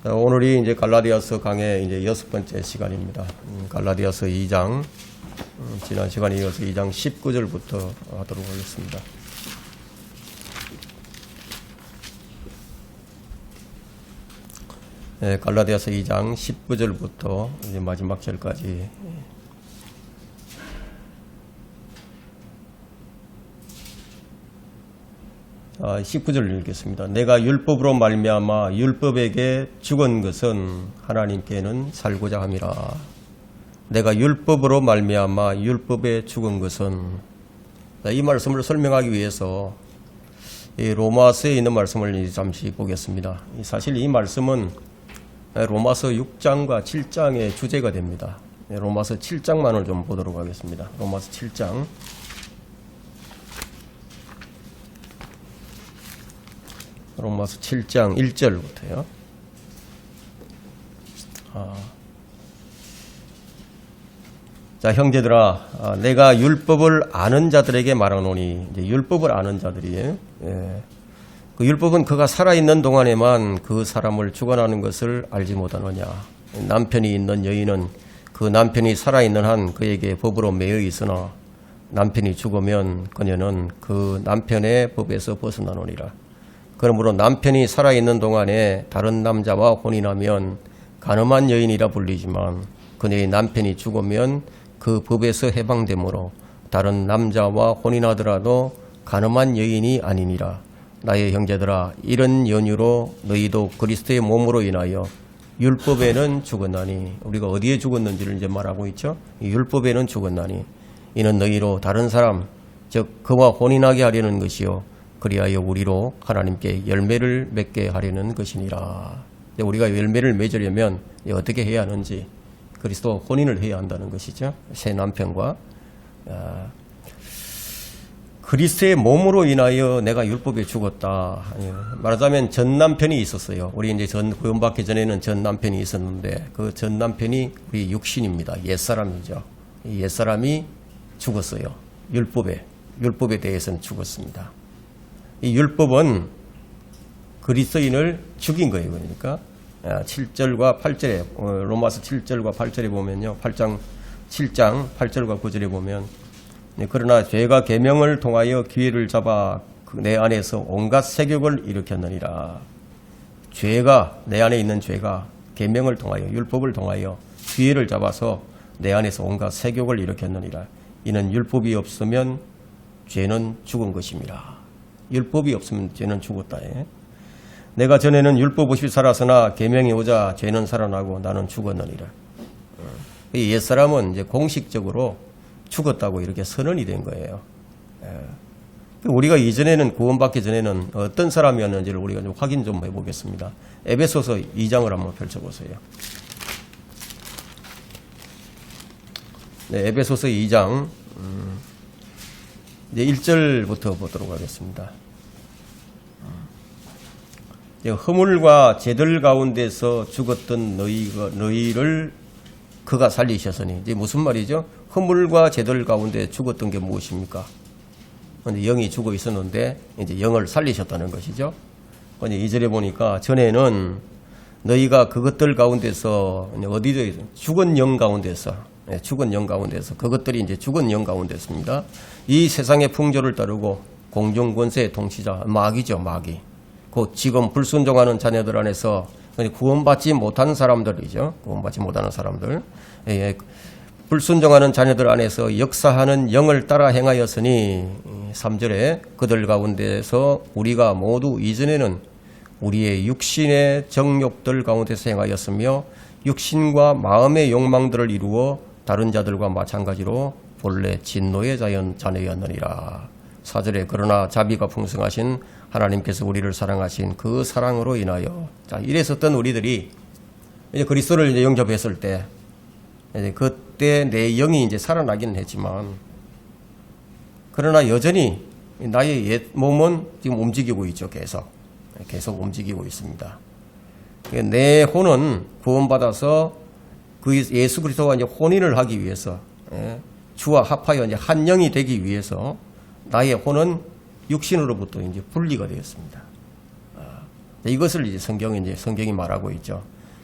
오늘이 이제 갈라디아서 강의 이제 6번째 시간입니다. 갈라디아서 2장, 지난 시간에 이어서 2장 19절부터 하도록 하겠습니다. 네, 갈라디아서 2장 19절부터 이제 마지막 절까지. 19절 읽겠습니다. 내가 율법으로 말미암아 율법에게 죽은 것은 하나님께는 살고자 함이라. 내가 율법으로 말미암아 율법에 죽은 것은, 이 말씀을 설명하기 위해서 이 로마서에 있는 말씀을 잠시 보겠습니다. 사실 이 말씀은 로마서 6장과 7장의 주제가 됩니다. 로마서 7장만을 좀 보도록 하겠습니다. 로마서 7장. 로마서 7장 1절부터요. 자, 형제들아, 내가 율법을 아는 자들에게 말하노니, 이제 율법을 아는 자들이에요. 그 율법은 그가 살아있는 동안에만 그 사람을 주관하는 것을 알지 못하느냐. 남편이 있는 여인은 그 남편이 살아있는 한 그에게 법으로 매여 있으나 남편이 죽으면 그녀는 그 남편의 법에서 벗어나노니라. 그러므로 남편이 살아있는 동안에 다른 남자와 혼인하면 간음한 여인이라 불리지만 그녀의 남편이 죽으면 그 법에서 해방되므로 다른 남자와 혼인하더라도 간음한 여인이 아니니라. 나의 형제들아, 이런 연유로 너희도 그리스도의 몸으로 인하여 율법에는 죽었나니, 우리가 어디에 죽었는지를 이제 말하고 있죠. 율법에는 죽었나니 이는 너희로 다른 사람, 즉 그와 혼인하게 하려는 것이요 그리하여 우리로 하나님께 열매를 맺게 하려는 것이니라. 우리가 열매를 맺으려면 어떻게 해야 하는지, 그리스도 혼인을 해야 한다는 것이죠. 새 남편과. 그리스도의 몸으로 인하여 내가 율법에 죽었다. 말하자면 전 남편이 있었어요. 우리 이제 구원받기 전에는 전 남편이 있었는데 그 전 남편이 우리 육신입니다. 옛사람이죠. 이 옛사람이 죽었어요. 율법에 대해서는 죽었습니다. 이 율법은 그리스도인을 죽인 거예요. 그러니까 7절과 8절에 로마서 7절과 8절에 보면요. 7장 8절과 9절에 보면, 그러나 죄가 계명을 통하여 기회를 잡아 내 안에서 온갖 세욕을 일으켰느니라. 죄가, 내 안에 있는 죄가 계명을 통하여, 율법을 통하여 기회를 잡아서 내 안에서 온갖 세욕을 일으켰느니라. 이는 율법이 없으면 죄는 죽은 것입니다. 율법이 없으면 죄는 죽었다. 내가 전에는 율법 없이 살았으나 계명이 오자 죄는 살아나고 나는 죽었느니라. 이 옛사람은 이제 공식적으로 죽었다고 이렇게 선언이 된 거예요. 우리가 이전에는, 구원받기 전에는 어떤 사람이었는지를 우리가 좀 확인 좀 해보겠습니다. 에베소서 2장을 한번 펼쳐보세요. 네, 에베소서 2장 이제 1절부터 보도록 하겠습니다. 허물과 죄들 가운데서 죽었던 너희를 그가 살리셨으니, 이제 무슨 말이죠? 허물과 죄들 가운데 죽었던 게 무엇입니까? 영이 죽어 있었는데 이제 영을 살리셨다는 것이죠. 2절에 보니까 전에는 너희가 그것들 가운데서 어디에 죽은 영 가운데서, 죽은 영 가운데서, 그것들이 이제 죽은 영 가운데서입니다. 이 세상의 풍조를 따르고 공중 권세의 통치자, 마귀죠, 마귀. 곧 지금 불순종하는 자녀들 안에서 구원받지 못하는 사람들이죠. 구원받지 못하는 사람들. 불순종하는 자녀들 안에서 역사하는 영을 따라 행하였으니, 3절에 그들 가운데서 우리가 모두 이전에는 우리의 육신의 정욕들 가운데서 행하였으며 육신과 마음의 욕망들을 이루어 다른 자들과 마찬가지로 본래 진노의 자녀였느니라. 4절에 그러나 자비가 풍성하신 하나님께서 우리를 사랑하신 그 사랑으로 인하여, 자, 이랬었던 우리들이 이제 그리스도를 이제 영접했을 때, 이제 그때 내 영이 이제 살아나기는 했지만, 그러나 여전히 나의 옛 몸은 지금 움직이고 있죠. 계속 움직이고 있습니다. 내 혼은 구원받아서 그 예수 그리스도와 이제 혼인을 하기 위해서, 주와 합하여 이제 한 영이 되기 위해서 나의 혼은 육신으로부터 이제 분리가 되었습니다. 이것을 이제 성경이 말하고 있죠.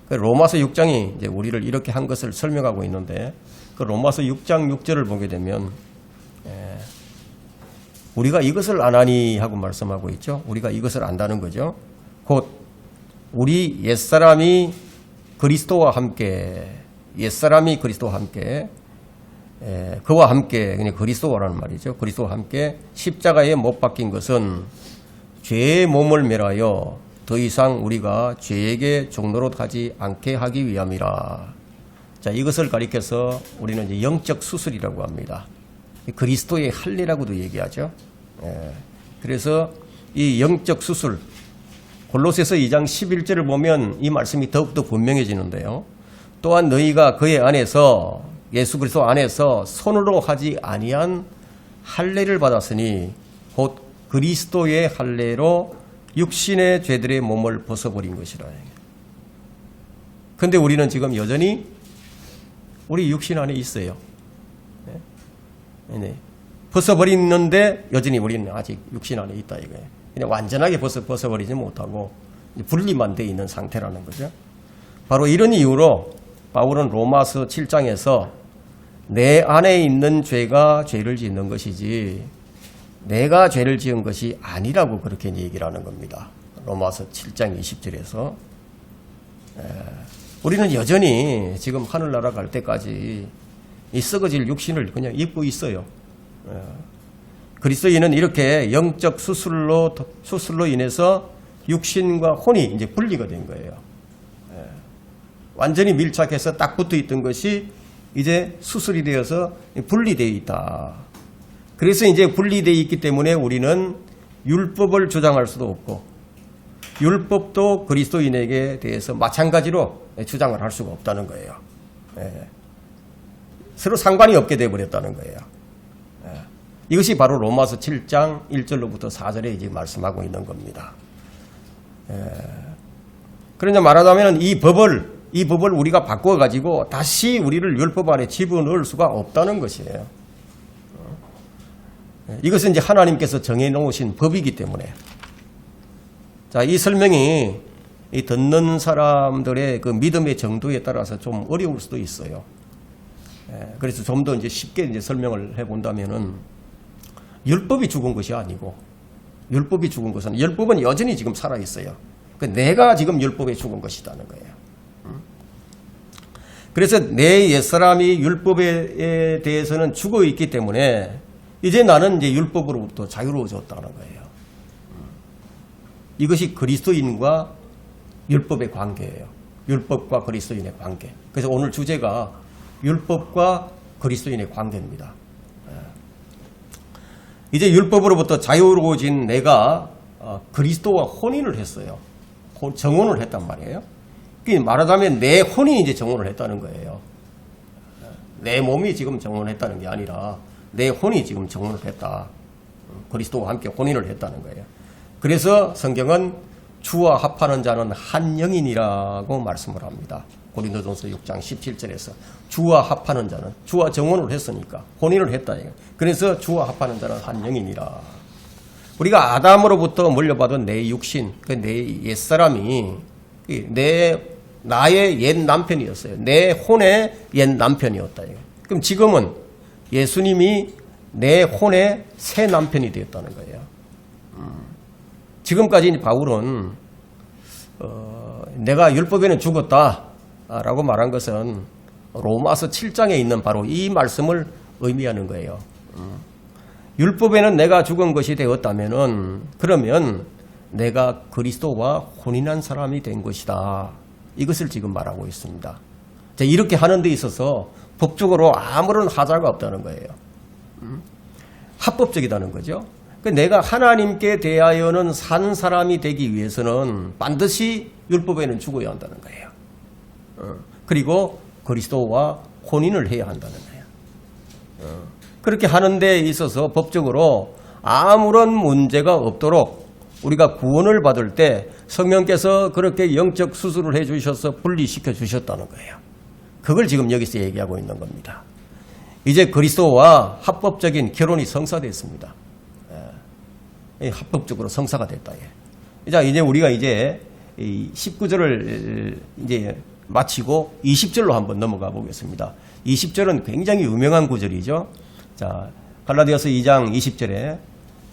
로마서 6장이 이제 우리를 이렇게 한 것을 설명하고 있는데, 그 로마서 6장 6절을 보게 되면, 우리가 이것을 안 하니 하고 말씀하고 있죠. 우리가 이것을 안다는 거죠. 곧 우리 옛사람이 그리스도와 함께, 그와 함께, 그냥 그리스도라는 말이죠. 그리스도와 함께 십자가에 못 박힌 것은 죄의 몸을 멸하여 더 이상 우리가 죄에게 종노릇하지 않게 하기 위함이라. 자, 이것을 가리켜서 우리는 이제 영적 수술이라고 합니다. 그리스도의 할례라고도 얘기하죠. 그래서 이 영적 수술, 골로새서 2장 11절을 보면 이 말씀이 더욱더 분명해지는데요. 또한 너희가 그의 안에서, 예수 그리스도 안에서 손으로 하지 아니한 할례를 받았으니 곧 그리스도의 할례로 육신의 죄들의 몸을 벗어버린 것이라. 그런데 우리는 지금 여전히 우리 육신 안에 있어요. 네. 벗어버리는데 여전히 우리는 아직 육신 안에 있다 이거예요. 그냥 완전하게 벗어버리지 못하고 분리만 되어 있는 상태라는 거죠. 바로 이런 이유로 바울은 로마서 7장에서 내 안에 있는 죄가 죄를 짓는 것이지 내가 죄를 지은 것이 아니라고 그렇게 얘기를 하는 겁니다. 로마서 7장 20절에서. 우리는 여전히 지금 하늘나라 갈 때까지 이 썩어질 육신을 그냥 입고 있어요. 그리스도인은 이렇게 영적 수술로 인해서 육신과 혼이 이제 분리가 된 거예요. 완전히 밀착해서 딱 붙어 있던 것이 이제 수술이 되어서 분리되어 있다. 그래서 이제 분리되어 있기 때문에 우리는 율법을 주장할 수도 없고 율법도 그리스도인에게 대해서 마찬가지로 주장을 할 수가 없다는 거예요. 서로 상관이 없게 되어버렸다는 거예요. 이것이 바로 로마서 7장 1절로부터 4절에 이제 말씀하고 있는 겁니다. 그러냐 말하자면 이 법을 우리가 바꿔가지고 다시 우리를 율법 아래 집어넣을 수가 없다는 것이에요. 이것은 이제 하나님께서 정해놓으신 법이기 때문에. 자, 이 설명이 이 듣는 사람들의 그 믿음의 정도에 따라서 좀 어려울 수도 있어요. 그래서 좀 더 이제 쉽게 이제 설명을 해본다면은 율법이 죽은 것이 아니고 율법은 여전히 지금 살아 있어요. 내가 지금 율법에 죽은 것이라는 거예요. 그래서 내 옛사람이 율법에 대해서는 죽어 있기 때문에 이제 나는 이제 율법으로부터 자유로워졌다는 거예요. 이것이 그리스도인과 율법의 관계예요. 율법과 그리스도인의 관계. 그래서 오늘 주제가 율법과 그리스도인의 관계입니다. 이제 율법으로부터 자유로워진 내가 그리스도와 혼인을 했어요. 정혼을 했단 말이에요. 말하자면 내 혼이 이제 정혼을 했다는 거예요. 내 몸이 지금 정혼했다는 게 아니라 내 혼이 지금 정혼을 했다. 그리스도와 함께 혼인을 했다는 거예요. 그래서 성경은 주와 합하는 자는 한 영이니라고 말씀을 합니다. 고린도전서 6장 17절에서 주와 합하는 자는, 주와 정혼을 했으니까 혼인을 했다. 그래서 주와 합하는 자는 한 영이니라. 우리가 아담으로부터 물려받은 내 육신, 내 옛사람이 나의 옛 남편이었어요. 내 혼의 옛 남편이었다. 그럼 지금은 예수님이 내 혼의 새 남편이 되었다는 거예요. 지금까지 바울은 내가 율법에는 죽었다라고 말한 것은 로마서 7장에 있는 바로 이 말씀을 의미하는 거예요. 율법에는 내가 죽은 것이 되었다면은 그러면 내가 그리스도와 혼인한 사람이 된 것이다. 이것을 지금 말하고 있습니다. 이렇게 하는 데 있어서 법적으로 아무런 하자가 없다는 거예요. 합법적이다는 거죠. 내가 하나님께 대하여는 산 사람이 되기 위해서는 반드시 율법에는 죽어야 한다는 거예요. 그리고 그리스도와 혼인을 해야 한다는 거예요. 그렇게 하는 데 있어서 법적으로 아무런 문제가 없도록 우리가 구원을 받을 때 성령께서 그렇게 영적 수술을 해주셔서 분리시켜 주셨다는 거예요. 그걸 지금 여기서 얘기하고 있는 겁니다. 이제 그리스도와 합법적인 결혼이 성사됐습니다. 합법적으로 성사가 됐다. 자, 이제 우리가 이제 19절을 이제 마치고 20절로 한번 넘어가 보겠습니다. 20절은 굉장히 유명한 구절이죠. 자, 갈라디아서 2장 20절에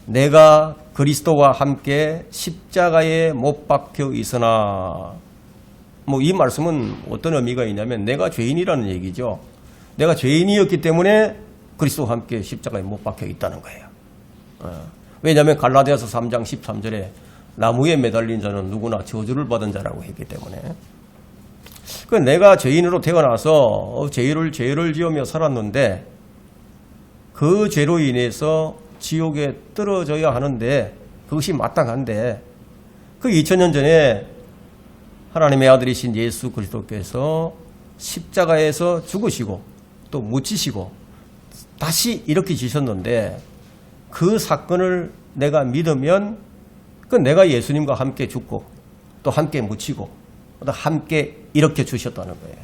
내가 그리스도와 함께 십자가에 못 박혀 있으나, 뭐 이 말씀은 어떤 의미가 있냐면 내가 죄인이라는 얘기죠. 내가 죄인이었기 때문에 그리스도와 함께 십자가에 못 박혀 있다는 거예요. 왜냐하면 갈라디아서 3장 13절에 나무에 매달린 자는 누구나 저주를 받은 자라고 했기 때문에. 그 내가 죄인으로 태어나서 죄를 지으며 살았는데 그 죄로 인해서 지옥에 떨어져야 하는데 그것이 마땅한데 그 2000년 전에 하나님의 아들이신 예수 그리스도께서 십자가에서 죽으시고 또 묻히시고 다시 일으키시셨는데 그 사건을 내가 믿으면 그 내가 예수님과 함께 죽고 또 함께 묻히고 또 함께 일으켜 주셨다는 거예요.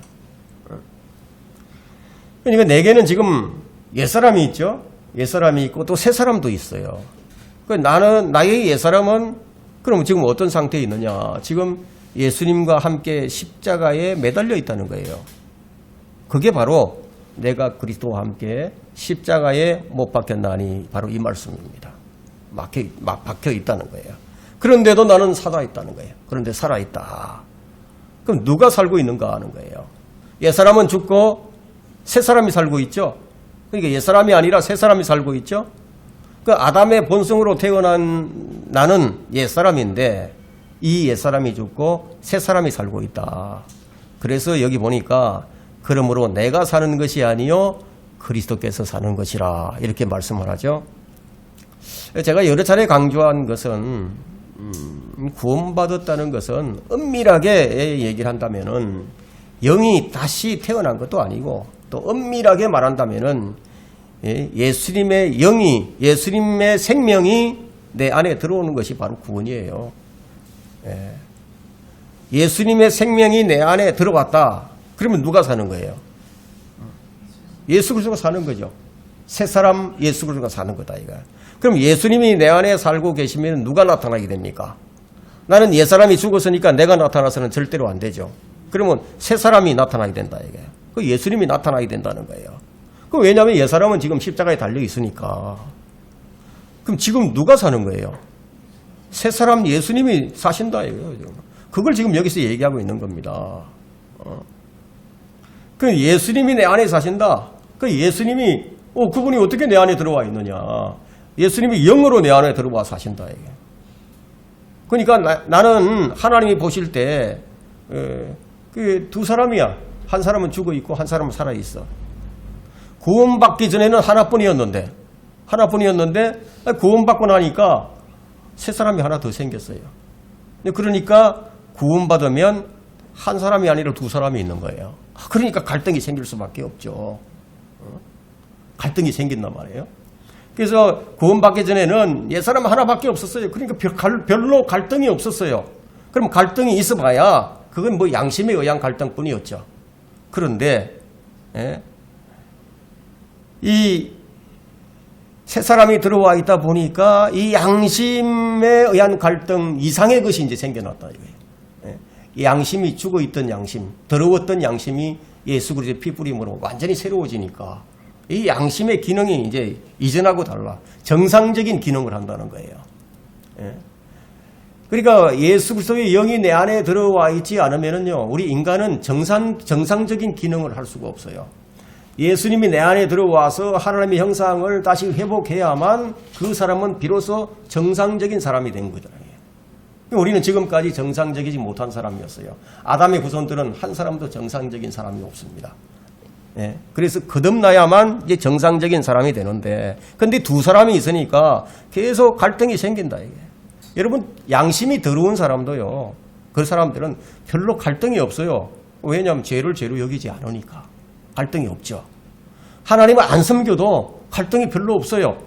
그러니까 내게는 지금 옛사람이 있죠. 옛사람이 있고 또 새사람도 있어요. 나의 옛사람은 그럼 지금 어떤 상태에 있느냐. 지금 예수님과 함께 십자가에 매달려 있다는 거예요. 그게 바로 내가 그리스도와 함께 십자가에 못 박혔나니 바로 이 말씀입니다. 박혀 있다는 거예요. 그런데도 나는 살아있다는 거예요. 그런데 살아있다. 그럼 누가 살고 있는가 하는 거예요. 옛사람은 죽고 새사람이 살고 있죠. 그러니까 옛사람이 아니라 새사람이 살고 있죠. 그 아담의 본성으로 태어난 나는 옛사람인데 이 옛사람이 죽고 새사람이 살고 있다. 그래서 여기 보니까 그러므로 내가 사는 것이 아니요 그리스도께서 사는 것이라 이렇게 말씀을 하죠. 제가 여러 차례 강조한 것은 구원받았다는 것은 엄밀하게 얘기를 한다면은 영이 다시 태어난 것도 아니고 또 엄밀하게 말한다면은 예수님의 영이 예수님의 생명이 내 안에 들어오는 것이 바로 구원이에요. 예수님의 생명이 내 안에 들어왔다. 그러면 누가 사는 거예요? 예수 그리스도가 사는 거죠. 새 사람 예수 그리스도가 사는 거다 이거. 그럼 예수님이 내 안에 살고 계시면 누가 나타나게 됩니까? 나는 옛사람이 죽었으니까 내가 나타나서는 절대로 안 되죠. 그러면 새 사람이 나타나게 된다 이게. 그 예수님이 나타나게 된다는 거예요. 그 왜냐하면 옛사람은 지금 십자가에 달려 있으니까. 그럼 지금 누가 사는 거예요? 새 사람 예수님이 사신다 이거예요. 그걸 지금 여기서 얘기하고 있는 겁니다. 그 예수님이 내 안에 사신다. 그 예수님이 그분이 어떻게 내 안에 들어와 있느냐? 예수님이 영으로 내 안에 들어와 사신다 이게. 그러니까 나는 하나님이 보실 때 그 두 사람이야. 한 사람은 죽어 있고 한 사람은 살아 있어. 구원받기 전에는 하나뿐이었는데 구원받고 나니까 새 사람이 하나 더 생겼어요. 그러니까 구원받으면 한 사람이 아니라 두 사람이 있는 거예요. 그러니까 갈등이 생길 수밖에 없죠. 갈등이 생긴단 말이에요. 그래서 구원받기 전에는 옛사람 하나밖에 없었어요. 그러니까 별로 갈등이 없었어요. 그럼 갈등이 있어봐야 그건 뭐 양심에 의한 갈등뿐이었죠. 그런데 이 새 사람이 들어와 있다 보니까 이 양심에 의한 갈등 이상의 것이 이제 생겨났다 이거예요. 이 양심이 죽어 있던 양심, 더러웠던 양심이 예수 그리스도의 피 뿌림으로 완전히 새로워지니까 이 양심의 기능이 이제 이전하고 달라 정상적인 기능을 한다는 거예요. 그러니까 예수 그리스도의 영이 내 안에 들어와 있지 않으면은요, 우리 인간은 정상적인 기능을 할 수가 없어요. 예수님이 내 안에 들어와서 하나님의 형상을 다시 회복해야만 그 사람은 비로소 정상적인 사람이 된 거잖아요. 우리는 지금까지 정상적이지 못한 사람이었어요. 아담의 후손들은 한 사람도 정상적인 사람이 없습니다. 그래서 거듭나야만 이제 정상적인 사람이 되는데, 근데 두 사람이 있으니까 계속 갈등이 생긴다 이게. 여러분, 양심이 더러운 사람도요, 그 사람들은 별로 갈등이 없어요. 왜냐하면 죄를 죄로 여기지 않으니까 갈등이 없죠. 하나님을 안 섬겨도 갈등이 별로 없어요.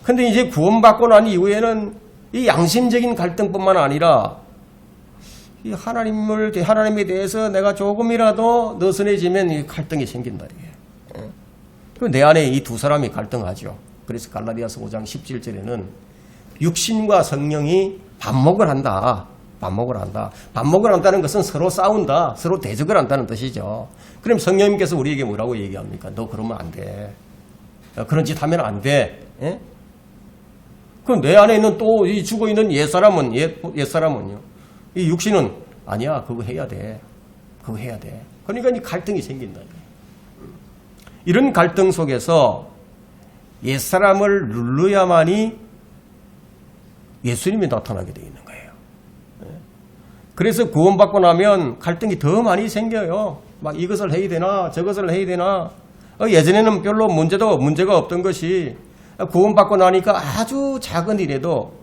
근데 이제 구원받고 난 이후에는 이 양심적인 갈등뿐만 아니라 이 하나님에 대해서 내가 조금이라도 느슨해지면 이 갈등이 생긴다 이게. 내 안에 이 두 사람이 갈등하죠. 그래서 갈라디아서 5장 17절에는 육신과 성령이 반목을 한다. 반목을 한다. 반목을 한다는 것은 서로 싸운다. 서로 대적을 한다는 뜻이죠. 그럼 성령님께서 우리에게 뭐라고 얘기합니까? 너 그러면 안 돼. 그런 짓 하면 안 돼. 예? 그럼 내 안에 있는 또 이 죽어있는 옛사람은요. 이 육신은 아니야. 그거 해야 돼. 그거 해야 돼. 그러니까 이 갈등이 생긴다. 이런 갈등 속에서 옛사람을 눌러야만이 예수님이 나타나게 되어 있는 거예요. 그래서 구원받고 나면 갈등이 더 많이 생겨요. 막 이것을 해야 되나 저것을 해야 되나. 예전에는 별로 문제가 없던 것이 구원받고 나니까 아주 작은 일에도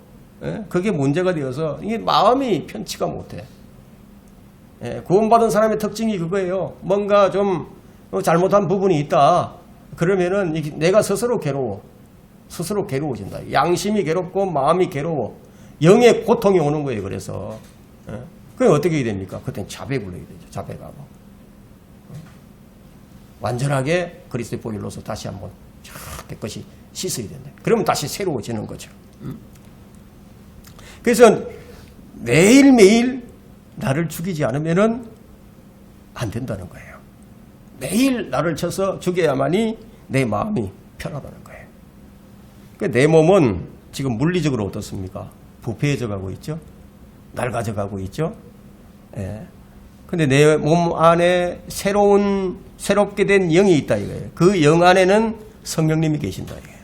그게 문제가 되어서 이게 마음이 편치가 못해. 구원받은 사람의 특징이 그거예요. 뭔가 좀 잘못한 부분이 있다. 그러면은 내가 스스로 괴로워진다. 양심이 괴롭고 마음이 괴로워. 영의 고통이 오는 거예요. 그래서 그럼 어떻게 해야 됩니까? 그때는 자백을 해야 되죠. 자백하고 완전하게 그리스도의 보혈로서 다시 한번 깨끗이 씻어야 된다. 그러면 다시 새로워지는 거죠. 그래서 매일매일 나를 죽이지 않으면은 안 된다는 거예요. 매일 나를 쳐서 죽여야만이 내 마음이 편하다는 거예요. 내 몸은 지금 물리적으로 어떻습니까? 부패해져 가고 있죠. 낡아져 가고 있죠. 근데 내 몸 안에 새롭게 된 영이 있다 이거예요. 그 영 안에는 성령님이 계신다 이거예요.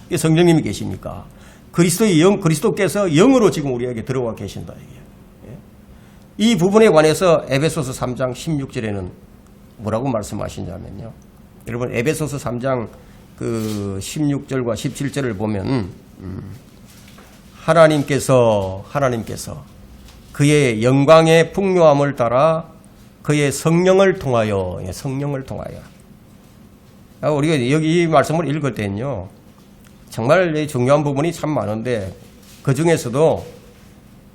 이게 성령님이 계십니까? 그리스도의 영, 그리스도께서 영으로 지금 우리에게 들어와 계신다 이거예요. 이 부분에 관해서 에베소서 3장 16절에는 뭐라고 말씀하시냐면요. 여러분 에베소서 3장 그 16절과 17절을 보면 하나님께서 그의 영광의 풍요함을 따라 그의 성령을 통하여 우리가 여기 이 말씀을 읽을 때는요 정말 중요한 부분이 참 많은데 그 중에서도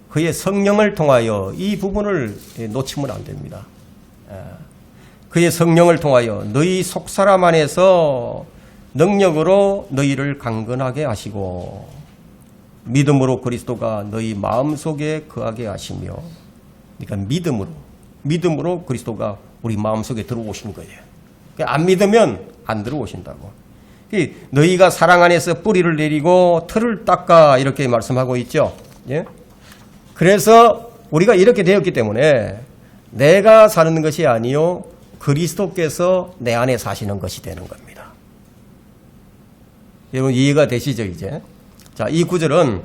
그의 성령을 통하여 이 부분을 놓치면 안 됩니다. 그의 성령을 통하여 너희 속사람 안에서 능력으로 너희를 강건하게 하시고 믿음으로 그리스도가 너희 마음속에 거하게 하시며, 그러니까 믿음으로 그리스도가 우리 마음속에 들어오신 거예요. 안 믿으면 안 들어오신다고. 너희가 사랑 안에서 뿌리를 내리고 틀을 닦아 이렇게 말씀하고 있죠. 예? 그래서 우리가 이렇게 되었기 때문에 내가 사는 것이 아니요 그리스도께서 내 안에 사시는 것이 되는 겁니다. 여러분 이해가 되시죠 이제? 자, 이 구절은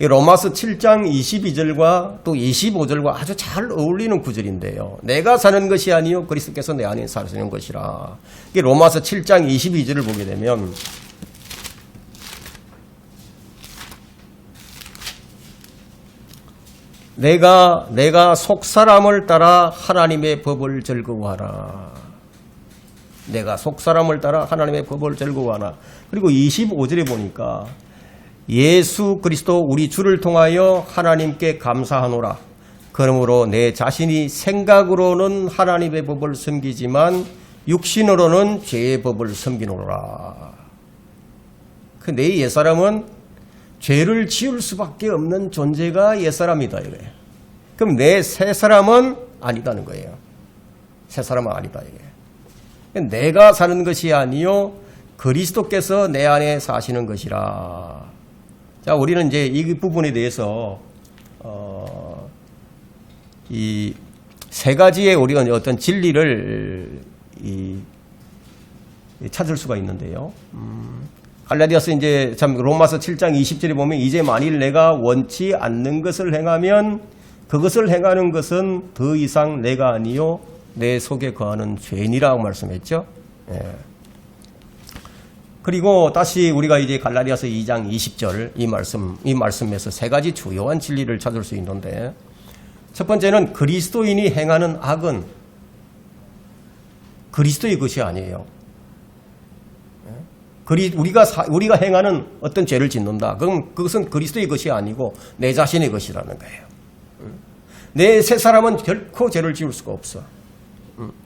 로마서 7장 22절과 또 25절과 아주 잘 어울리는 구절인데요. 내가 사는 것이 아니요 그리스도께서 내 안에 사시는 것이라. 이게 로마서 7장 22절을 보게 되면 내가 속사람을 따라 하나님의 법을 즐거워하라. 내가 속사람을 따라 하나님의 법을 즐거워하라. 그리고 25절에 보니까 예수 그리스도 우리 주를 통하여 하나님께 감사하노라. 그러므로 내 자신이 생각으로는 하나님의 법을 섬기지만 육신으로는 죄의 법을 섬기노라. 내 옛사람은 죄를 지을 수밖에 없는 존재가 옛사람이다 이거예요. 그럼 내 새사람은 아니다는 거예요. 새사람은 아니다 이게. 내가 사는 것이 아니요 그리스도께서 내 안에 사시는 것이라. 자, 우리는 이제 이 부분에 대해서 이 세 가지의 우리가 어떤 진리를 찾을 수가 있는데요. 갈라디아서 이제 참 로마서 7장 20절에 보면 이제 만일 내가 원치 않는 것을 행하면 그것을 행하는 것은 더 이상 내가 아니요 내 속에 거하는 죄니라고 말씀했죠. 예. 그리고 다시 우리가 이제 갈라디아서 2장 20절 이 말씀에서 세 가지 주요한 진리를 찾을 수 있는데, 첫 번째는 그리스도인이 행하는 악은 그리스도의 것이 아니에요. 우리가 행하는 어떤 죄를 짓는다. 그럼 그것은 그리스도의 것이 아니고 내 자신의 것이라는 거예요. 내 새 사람은 결코 죄를 지을 수가 없어.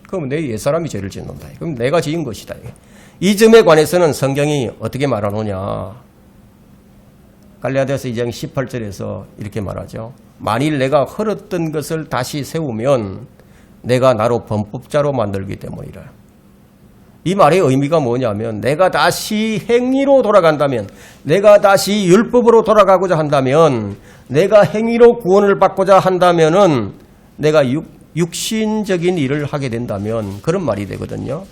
그럼 내 옛 사람이 죄를 짓는다. 그럼 내가 지은 것이다. 이 점에 관해서는 성경이 어떻게 말하느냐. 갈라디아서 2장 18절에서 이렇게 말하죠. 만일 내가 헐었던 것을 다시 세우면 내가 나로 범법자로 만들기 때문이라. 이 말의 의미가 뭐냐면 내가 다시 행위로 돌아간다면, 내가 다시 율법으로 돌아가고자 한다면, 내가 행위로 구원을 받고자 한다면은 내가 육신적인 일을 하게 된다면 그런 말이 되거든요.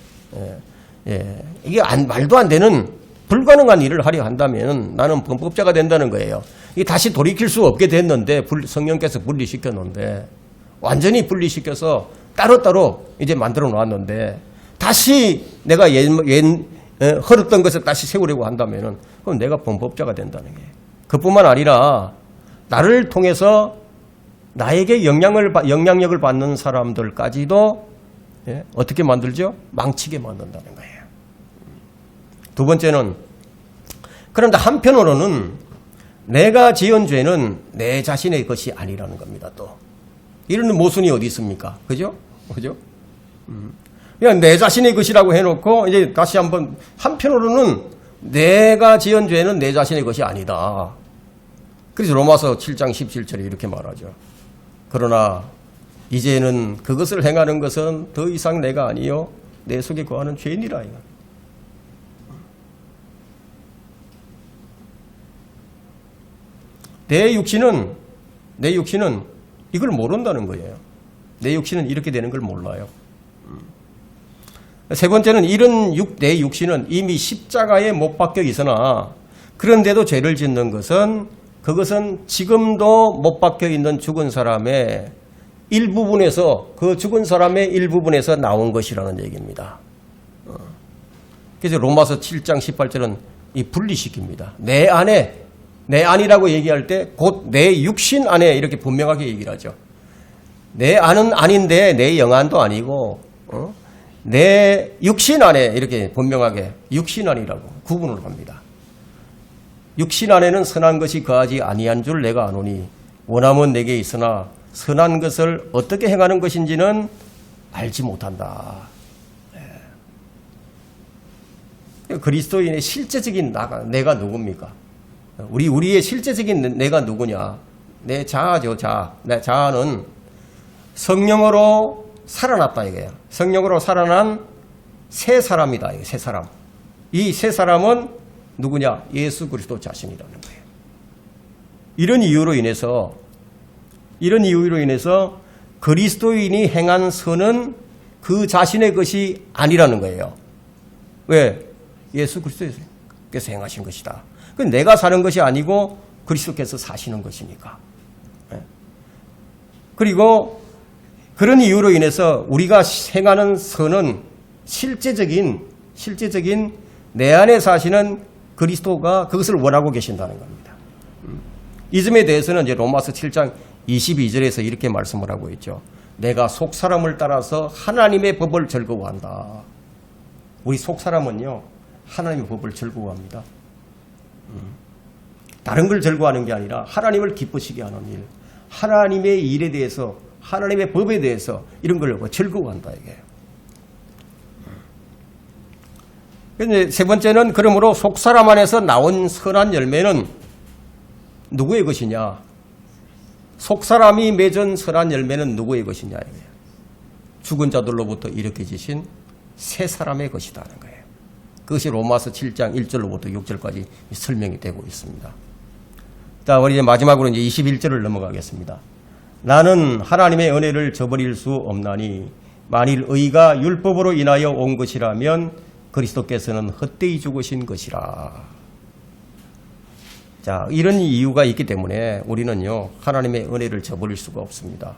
이게 말도 안 되는 불가능한 일을 하려 한다면 나는 범법자가 된다는 거예요. 이게 다시 돌이킬 수 없게 됐는데 성령께서 분리시켜 놓은데, 완전히 분리시켜서 따로따로 이제 만들어 놨는데 다시 내가 헐었던 것을 다시 세우려고 한다면은 그럼 내가 범법자가 된다는 거예요. 그뿐만 아니라 나를 통해서 나에게 영향력을 받는 사람들까지도 어떻게 만들죠? 망치게 만든다는 거예요. 두 번째는, 그런데 한편으로는 내가 지은 죄는 내 자신의 것이 아니라는 겁니다. 또 이런 모순이 어디 있습니까? 그죠? 그냥 내 자신의 것이라고 해놓고 이제 다시 한번 한편으로는 내가 지은 죄는 내 자신의 것이 아니다. 그래서 로마서 7장 17절에 이렇게 말하죠. 그러나 이제는 그것을 행하는 것은 더 이상 내가 아니요 내 속에 거하는 죄니라. 내 육신은 이걸 모른다는 거예요. 내 육신은 이렇게 되는 걸 몰라요. 세 번째는 내 육신은 이미 십자가에 못 박혀 있으나 그런데도 죄를 짓는 것은 그것은 지금도 못 박혀 있는 죽은 사람의 일부분에서, 그 죽은 사람의 일부분에서 나온 것이라는 얘기입니다. 그래서 로마서 7장 18절은 이 분리시킵니다. 내 안이라고 얘기할 때 곧 내 육신 안에 이렇게 분명하게 얘기를 하죠. 내 안은 아닌데 내 영안도 아니고 내 육신 안에 이렇게 분명하게 육신 안이라고 구분을 합니다. 육신 안에는 선한 것이 거하지 아니한 줄 내가 아노니 원함은 내게 있으나 선한 것을 어떻게 행하는 것인지는 알지 못한다. 그리스도인의 실제적인 내가 누굽니까? 우리의 실제적인 내가 누구냐? 내 자아죠, 자아. 내 자아는 성령으로 살아났다 이거예요. 성령으로 살아난 새 사람이다. 새 사람. 이 새 사람은 누구냐? 예수 그리스도 자신이라는 거예요. 이런 이유로 인해서 그리스도인이 행한 선은 그 자신의 것이 아니라는 거예요. 왜? 예수 그리스도께서 행하신 것이다. 내가 사는 것이 아니고 그리스도께서 사시는 것이니까. 그리고 그런 이유로 인해서 우리가 행하는 선은 실제적인 내 안에 사시는 그리스도가 그것을 원하고 계신다는 겁니다. 이 점에 대해서는 이제 로마서 7장 22절에서 이렇게 말씀을 하고 있죠. 내가 속사람을 따라서 하나님의 법을 즐거워한다. 우리 속사람은요, 하나님의 법을 즐거워합니다. 다른 걸 즐거워하는 게 아니라 하나님을 기쁘시게 하는 일, 하나님의 일에 대해서, 하나님의 법에 대해서 이런 걸 즐거워한다 이게. 근데 세 번째는 그러므로 속사람 안에서 나온 선한 열매는 누구의 것이냐? 속사람이 맺은 선한 열매는 누구의 것이냐? 죽은 자들로부터 일으켜지신 새 사람의 것이라는 거예요. 그것이 로마서 7장 1절로부터 6절까지 설명이 되고 있습니다. 자, 우리 이제 마지막으로 이제 21절을 넘어가겠습니다. 나는 하나님의 은혜를 저버릴 수 없나니 만일 의가 율법으로 인하여 온 것이라면 그리스도께서는 헛되이 죽으신 것이라. 자, 이런 이유가 있기 때문에 우리는요, 하나님의 은혜를 저버릴 수가 없습니다.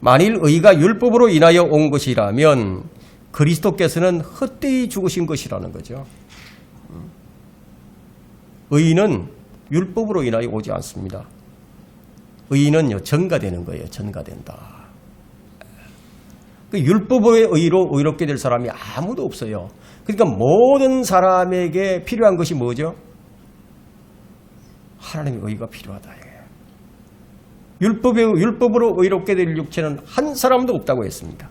만일 의가 율법으로 인하여 온 것이라면 그리스도께서는 헛되이 죽으신 것이라는 거죠. 의는 율법으로 인하여 오지 않습니다. 의는요, 전가되는 거예요. 전가된다. 그 율법의 의로 의롭게 될 사람이 아무도 없어요. 그러니까 모든 사람에게 필요한 것이 뭐죠? 하나님의 의가 필요하다. 율법으로 의롭게 될 육체는 한 사람도 없다고 했습니다.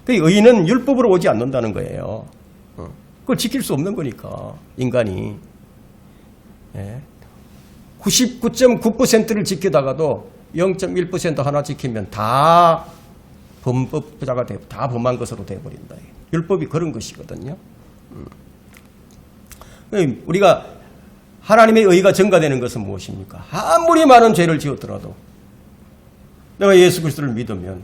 그 의는 율법으로 오지 않는다는 거예요. 그걸 지킬 수 없는 거니까 인간이. 99.9%를 지키다가도 0.1% 하나 지키면 다 범법자가 되고 다 범한 것으로 되어버린다. 율법이 그런 것이거든요. 우리가 하나님의 의가 증가되는 것은 무엇입니까? 아무리 많은 죄를 지었더라도 내가 예수 그리스도를 믿으면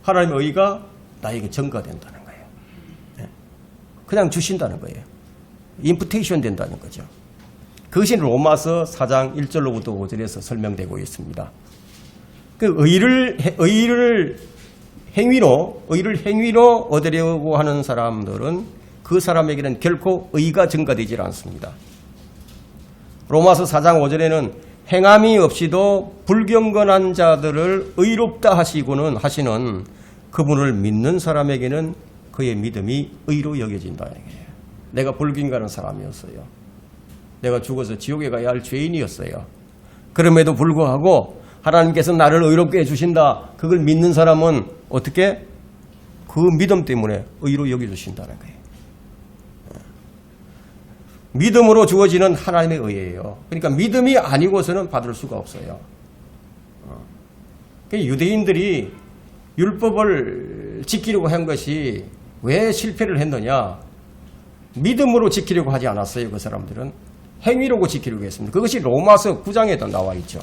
하나님의 의가 나에게 증가된다는 거예요. 그냥 주신다는 거예요. 임프테이션 된다는 거죠. 그것이 로마서 4장 1절로부터 5절에서 설명되고 있습니다. 그 의를 행위로 얻으려고 하는 사람들은 그 사람에게는 결코 의가 증가되질 않습니다. 로마서 4장 5절에는 행함이 없이도 불경건한 자들을 의롭다 하시는 그분을 믿는 사람에게는 그의 믿음이 의로 여겨진다는 거예요. 내가 불경건한 사람이었어요. 내가 죽어서 지옥에 가야 할 죄인이었어요. 그럼에도 불구하고 하나님께서 나를 의롭게 해주신다. 그걸 믿는 사람은 어떻게? 그 믿음 때문에 의로 여겨주신다는 거예요. 믿음으로 주어지는 하나님의 의예요. 그러니까 믿음이 아니고서는 받을 수가 없어요. 유대인들이 율법을 지키려고 한 것이 왜 실패를 했느냐? 믿음으로 지키려고 하지 않았어요. 그 사람들은 행위로 지키려고 했습니다. 그것이 로마서 9장에도 나와 있죠.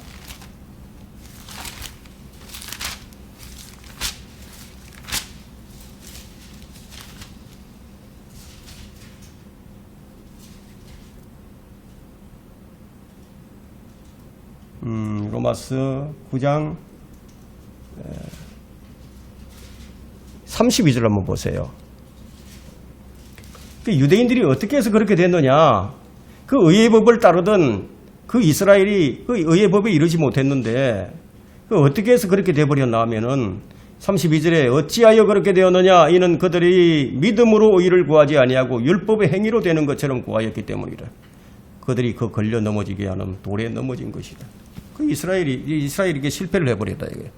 로마서 9장 32절 한번 보세요. 유대인들이 어떻게 해서 그렇게 됐느냐? 그 의의 법을 따르던 그 이스라엘이 그 의의 법에 이르지 못했는데 그 어떻게 해서 그렇게 돼버렸나 하면은 32절에 어찌하여 그렇게 되었느냐? 이는 그들이 믿음으로 의를 구하지 아니하고 율법의 행위로 되는 것처럼 구하였기 때문이라. 그들이 그 걸려 넘어지게 하는 돌에 넘어진 것이다. 그 이스라엘이 실패를 해버렸다 이게.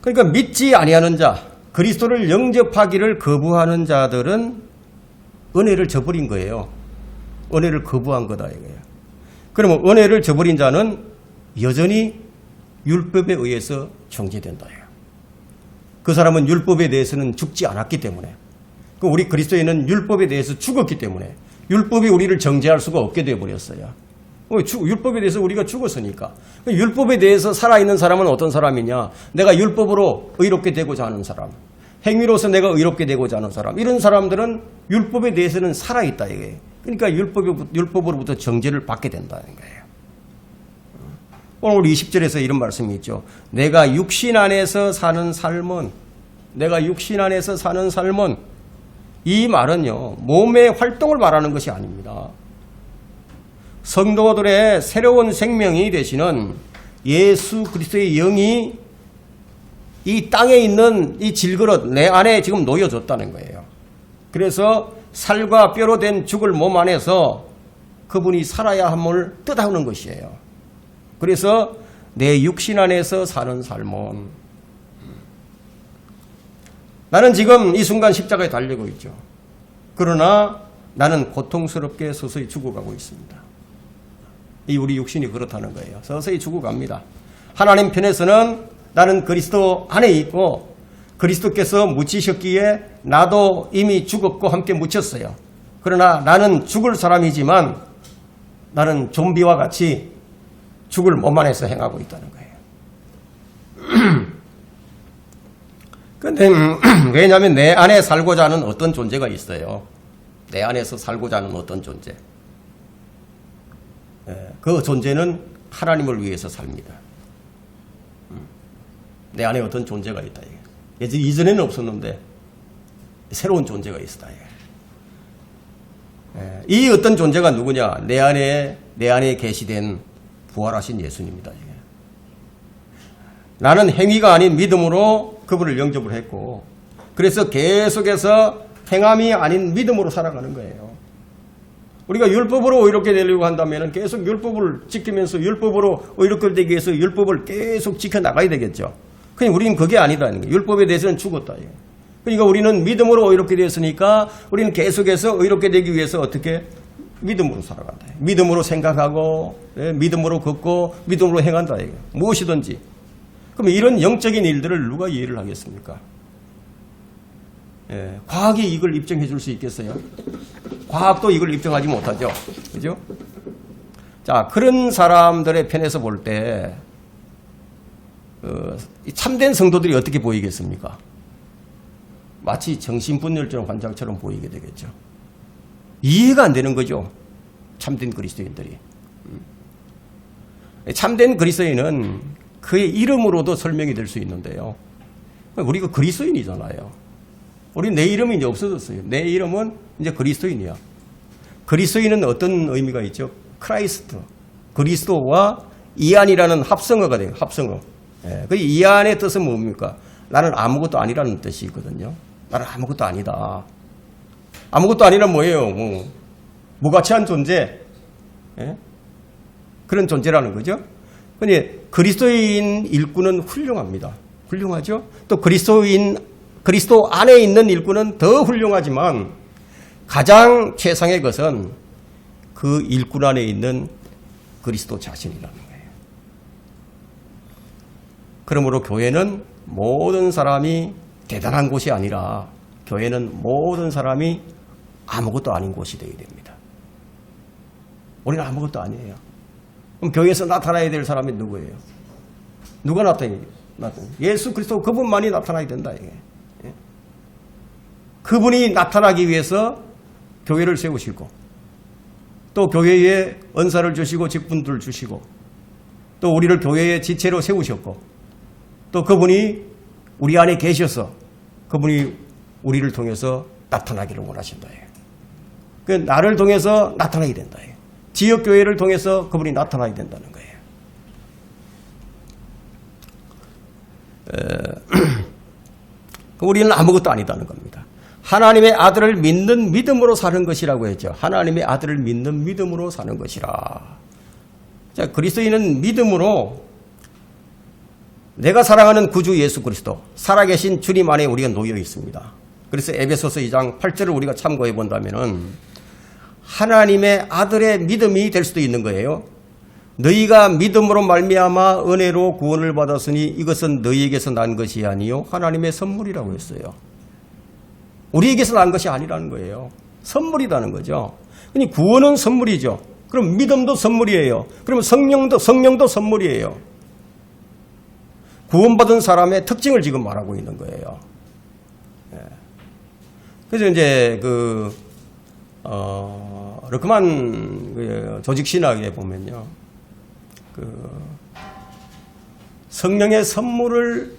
그러니까 믿지 아니하는 자, 그리스도를 영접하기를 거부하는 자들은 은혜를 저버린 거예요. 은혜를 거부한 거다 이거예요. 그러면 은혜를 저버린 자는 여전히 율법에 의해서 정죄된다. 그 사람은 율법에 대해서는 죽지 않았기 때문에, 우리 그리스도인은 율법에 대해서 죽었기 때문에 율법이 우리를 정죄할 수가 없게 되어버렸어요. 율법에 대해서 우리가 죽었으니까. 율법에 대해서 살아있는 사람은 어떤 사람이냐? 내가 율법으로 의롭게 되고자 하는 사람, 행위로서 내가 의롭게 되고자 하는 사람, 이런 사람들은 율법에 대해서는 살아있다 이거예요. 그러니까 율법으로부터 정죄를 받게 된다는 거예요. 오늘 20절에서 이런 말씀이 있죠. 내가 육신 안에서 사는 삶은, 이 말은요, 몸의 활동을 말하는 것이 아닙니다. 성도들의 새로운 생명이 되시는 예수 그리스도의 영이 이 땅에 있는 이 질그릇 내 안에 지금 놓여졌다는 거예요. 그래서 살과 뼈로 된 죽을 몸 안에서 그분이 살아야 함을 뜻하는 것이에요. 그래서 내 육신 안에서 사는 삶은, 나는 지금 이 순간 십자가에 달리고 있죠. 그러나 나는 고통스럽게 서서히 죽어가고 있습니다. 이 우리 육신이 그렇다는 거예요. 서서히 죽어갑니다. 하나님 편에서는 나는 그리스도 안에 있고 그리스도께서 묻히셨기에 나도 이미 죽었고 함께 묻혔어요. 그러나 나는 죽을 사람이지만 나는 좀비와 같이 죽을 몸 안에서 행하고 있다는 거예요. 근데 왜냐하면 내 안에 살고자 하는 어떤 존재가 있어요. 내 안에서 살고자 하는 어떤 존재. 그 존재는 하나님을 위해서 삽니다. 내 안에 어떤 존재가 있다. 이전에는 없었는데 새로운 존재가 있었다. 이 어떤 존재가 누구냐? 내 안에 계시된 부활하신 예수님입니다. 나는 행위가 아닌 믿음으로 그분을 영접을 했고, 그래서 계속해서 행함이 아닌 믿음으로 살아가는 거예요. 우리가 율법으로 의롭게 되려고 한다면 계속 율법을 지키면서 율법으로 의롭게 되기 위해서 율법을 계속 지켜나가야 되겠죠. 그냥 우리는 그게 아니다는 거예요. 율법에 대해서는 죽었다. 그러니까 우리는 믿음으로 의롭게 되었으니까 우리는 계속해서 의롭게 되기 위해서 어떻게? 믿음으로 살아간다. 믿음으로 생각하고, 믿음으로 걷고, 믿음으로 행한다. 무엇이든지. 그럼 이런 영적인 일들을 누가 이해를 하겠습니까? 과학이 이걸 입증해 줄 수 있겠어요? 과학도 이걸 입증하지 못하죠. 그죠? 자, 그런 사람들의 편에서 볼 때, 참된 성도들이 어떻게 보이겠습니까? 마치 정신분열증 환자처럼 보이게 되겠죠. 이해가 안 되는 거죠. 참된 그리스도인들이. 참된 그리스도인은 그의 이름으로도 설명이 될 수 있는데요. 우리가 그리스도인이잖아요. 우리 내 이름이 이제 없어졌어요. 내 이름은 이제 그리스도인이야. 그리스도인은 어떤 의미가 있죠? 크라이스트. 그리스도와 이안이라는 합성어가 돼요. 합성어. 그 이안의 뜻은 뭡니까? 나는 아무것도 아니라는 뜻이 있거든요. 나는 아무것도 아니다. 아무것도 아니란 뭐예요? 무가치한 존재. 그런 존재라는 거죠. 근데 그리스도인 일꾼은 훌륭합니다. 훌륭하죠? 또 그리스도 안에 있는 일꾼은 더 훌륭하지만 가장 최상의 것은 그 일꾼 안에 있는 그리스도 자신이라는 거예요. 그러므로 교회는 모든 사람이 대단한 곳이 아니라 교회는 모든 사람이 아무것도 아닌 곳이 되어야 됩니다. 우리는 아무것도 아니에요. 그럼 교회에서 나타나야 될 사람이 누구예요? 누가 나타나요? 예수 그리스도 그분만이 나타나야 된다. 이게. 그분이 나타나기 위해서 교회를 세우시고 또 교회에 은사를 주시고 직분들을 주시고 또 우리를 교회의 지체로 세우셨고 또 그분이 우리 안에 계셔서 그분이 우리를 통해서 나타나기를 원하신다. 그 나를 통해서 나타나야 된다. 지역교회를 통해서 그분이 나타나야 된다는 거예요. 우리는 아무것도 아니다는 겁니다. 하나님의 아들을 믿는 믿음으로 사는 것이라고 했죠. 하나님의 아들을 믿는 믿음으로 사는 것이라. 자, 그리스도인은 믿음으로 내가 사랑하는 구주 예수 그리스도, 살아계신 주님 안에 우리가 놓여 있습니다. 그래서 에베소서 2장 8절을 우리가 참고해 본다면은 하나님의 아들의 믿음이 될 수도 있는 거예요. 너희가 믿음으로 말미암아 은혜로 구원을 받았으니 이것은 너희에게서 난 것이 아니요 하나님의 선물이라고 했어요. 우리에게서 난 것이 아니라는 거예요. 선물이라는 거죠. 그러니 구원은 선물이죠. 그럼 믿음도 선물이에요. 그럼 성령도 선물이에요. 구원받은 사람의 특징을 지금 말하고 있는 거예요. 그래서 이제 르크만 조직 신학에 보면요, 성령의 선물을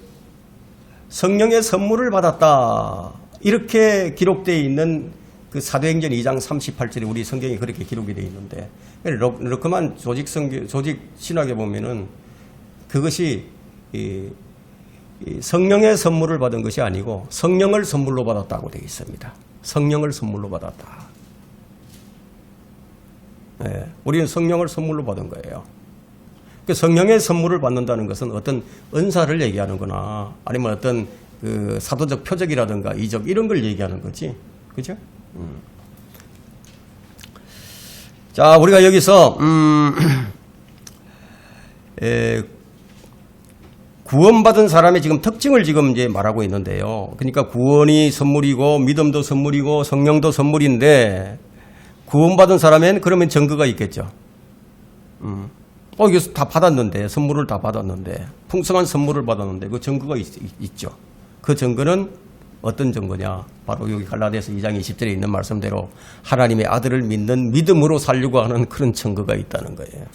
받았다. 이렇게 기록되어 있는 그 사도행전 2장 38절에 우리 성경이 그렇게 기록이 되어 있는데, 르크만 조직 신학에 보면은 그것이 성령의 선물을 받은 것이 아니고 성령을 선물로 받았다고 되어 있습니다. 성령을 선물로 받았다. 네, 우리는 성령을 선물로 받은 거예요. 성령의 선물을 받는다는 것은 어떤 은사를 얘기하는 거나 아니면 어떤 그 사도적 표적이라든가 이적 이런 걸 얘기하는 거지. 그죠? 자, 우리가 여기서 구원받은 사람의 지금 특징을 지금 이제 말하고 있는데요. 그러니까 구원이 선물이고 믿음도 선물이고 성령도 선물인데 구원받은 사람엔 그러면 증거가 있겠죠. 이거 다 받았는데, 선물을 다 받았는데, 풍성한 선물을 받았는데 그 증거가 있죠. 그 증거는 어떤 증거냐? 바로 여기 갈라디아서 2장 20절에 있는 말씀대로 하나님의 아들을 믿는 믿음으로 살려고 하는 그런 증거가 있다는 거예요.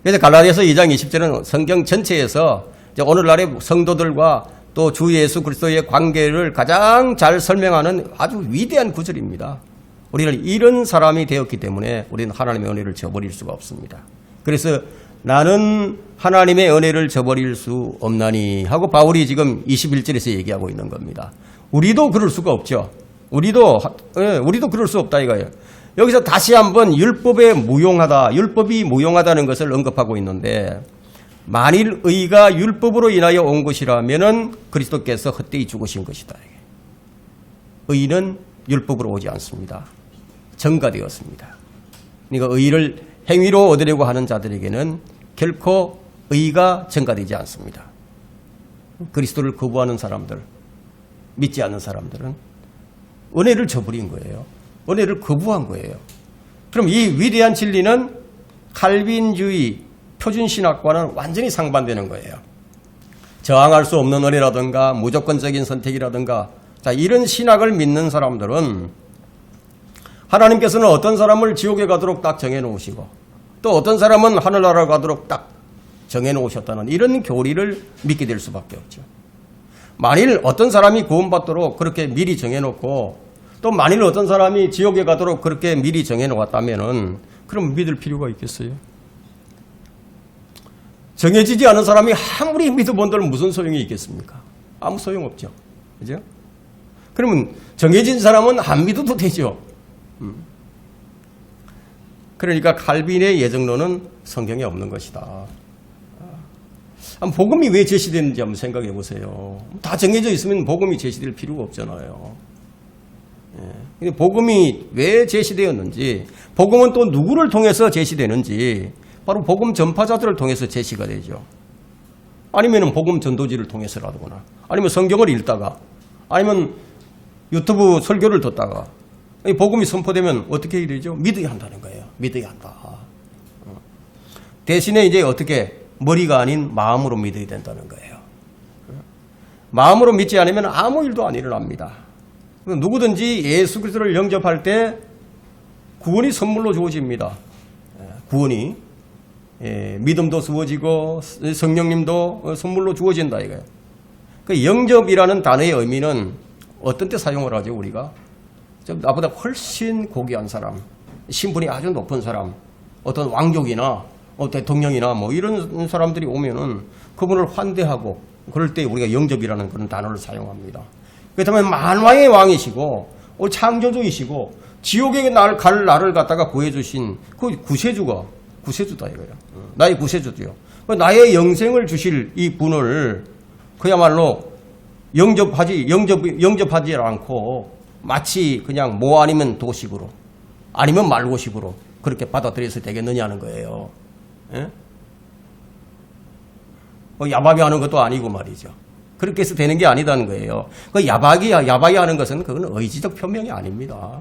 그래서 갈라디아서 2장 20절은 성경 전체에서 이제 오늘날의 성도들과 또 주 예수 그리스도의 관계를 가장 잘 설명하는 아주 위대한 구절입니다. 우리는 이런 사람이 되었기 때문에 우리는 하나님의 은혜를 저버릴 수가 없습니다. 그래서 나는 하나님의 은혜를 저버릴 수 없나니 하고 바울이 지금 21절에서 얘기하고 있는 겁니다. 우리도 그럴 수가 없죠. 우리도 그럴 수 없다 이거예요. 여기서 다시 한번 율법이 무용하다는 것을 언급하고 있는데 만일 의가 율법으로 인하여 온 것이라면은 그리스도께서 헛되이 죽으신 것이다. 의는 율법으로 오지 않습니다. 전가되었습니다. 그러니까 의를 행위로 얻으려고 하는 자들에게는 결코 의가 전가되지 않습니다. 그리스도를 거부하는 사람들, 믿지 않는 사람들은 은혜를 저버린 거예요. 은혜를 거부한 거예요. 그럼 이 위대한 진리는 칼빈주의 표준신학과는 완전히 상반되는 거예요. 저항할 수 없는 은혜라든가 무조건적인 선택이라든가, 자, 이런 신학을 믿는 사람들은 하나님께서는 어떤 사람을 지옥에 가도록 딱 정해놓으시고 또 어떤 사람은 하늘나라로 가도록 딱 정해놓으셨다는 이런 교리를 믿게 될 수밖에 없죠. 만일 어떤 사람이 구원받도록 그렇게 미리 정해놓고 또 만일 어떤 사람이 지옥에 가도록 그렇게 미리 정해놓았다면은 그럼 믿을 필요가 있겠어요? 정해지지 않은 사람이 아무리 믿어본들 무슨 소용이 있겠습니까? 아무 소용없죠. 그죠? 그러면 정해진 사람은 안 믿어도 되죠. 그러니까 칼빈의 예정론은 성경에 없는 것이다. 복음이 왜 제시되는지 한번 생각해 보세요. 다 정해져 있으면 복음이 제시될 필요가 없잖아요. 근데 복음이 왜 제시되었는지, 복음은 또 누구를 통해서 제시되는지, 바로 복음 전파자들을 통해서 제시가 되죠. 아니면 복음 전도지를 통해서라거나, 아니면 성경을 읽다가, 아니면 유튜브 설교를 듣다가, 복음이 선포되면 어떻게 되죠? 믿어야 한다는 거예요. 믿어야 한다. 대신에 이제 어떻게 머리가 아닌 마음으로 믿어야 된다는 거예요. 마음으로 믿지 않으면 아무 일도 안 일어납니다. 누구든지 예수 그리스도를 영접할 때 구원이 선물로 주어집니다. 구원이 믿음도 주어지고 성령님도 선물로 주어진다 이거예요. 그 영접이라는 단어의 의미는 어떤 때 사용을 하죠 우리가? 나보다 훨씬 고귀한 사람, 신분이 아주 높은 사람, 어떤 왕족이나 대통령이나 뭐 이런 사람들이 오면은 그분을 환대하고 그럴 때 우리가 영접이라는 그런 단어를 사용합니다. 그렇다면 만왕의 왕이시고 창조주이시고 지옥에 갈 나를 갖다가 구해주신 그 구세주다 이거예요. 나의 구세주도요. 나의 영생을 주실 이 분을 그야말로 영접하지 않고 마치 그냥 뭐 아니면 도식으로 아니면 말고식으로 그렇게 받아들여서 되겠느냐는 거예요. 예? 야박이 하는 것도 아니고 말이죠. 그렇게 해서 되는 게 아니다는 거예요. 그 야박이 하는 것은 그건 의지적 표명이 아닙니다.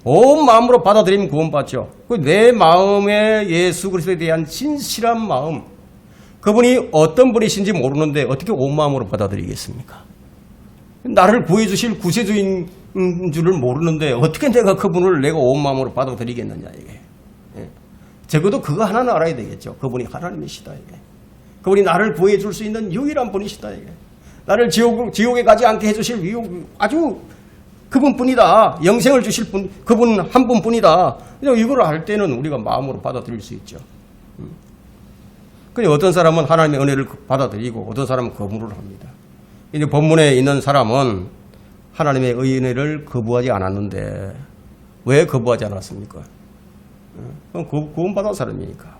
온 마음으로 받아들이면 구원받죠. 내 마음에 예수 그리스도에 대한 진실한 마음, 그분이 어떤 분이신지 모르는데 어떻게 온 마음으로 받아들이겠습니까? 나를 구해주실 구세주인 줄을 모르는데 어떻게 내가 그분을 내가 온 마음으로 받아들이겠느냐 이게. 적어도 그거 하나는 알아야 되겠죠. 그분이 하나님이시다 이게. 그분이 나를 구해줄 수 있는 유일한 분이시다 이게. 나를 지옥에 가지 않게 해주실 아주 그분뿐이다. 영생을 주실 분, 그분 한 분뿐이다. 이걸 알 때는 우리가 마음으로 받아들일 수 있죠. 근데 어떤 사람은 하나님의 은혜를 받아들이고 어떤 사람은 거부를 합니다. 이제 본문에 있는 사람은 하나님의 은혜를 거부하지 않았는데 왜 거부하지 않았습니까? 구원받은 사람이니까.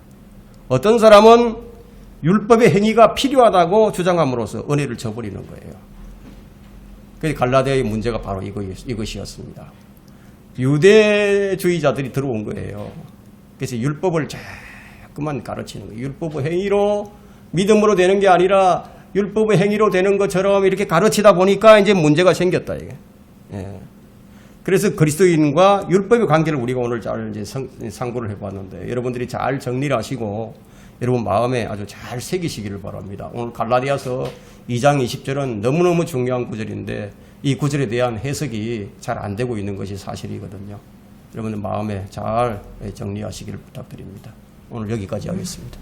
어떤 사람은 율법의 행위가 필요하다고 주장함으로써 은혜를 저버리는 거예요. 그래서 갈라디아의 문제가 바로 이것이었습니다. 유대주의자들이 들어온 거예요. 그래서 율법을 자꾸만 가르치는 거예요. 율법의 행위로 믿음으로 되는 게 아니라 율법의 행위로 되는 것처럼 이렇게 가르치다 보니까 이제 문제가 생겼다 이게. 예. 그래서 그리스도인과 율법의 관계를 우리가 오늘 잘 이제 상고를 해봤는데 여러분들이 잘 정리를 하시고 여러분 마음에 아주 잘 새기시기를 바랍니다. 오늘 갈라디아서 2장 20절은 너무너무 중요한 구절인데 이 구절에 대한 해석이 잘 안 되고 있는 것이 사실이거든요. 여러분들 마음에 잘 정리하시기를 부탁드립니다. 오늘 여기까지 하겠습니다.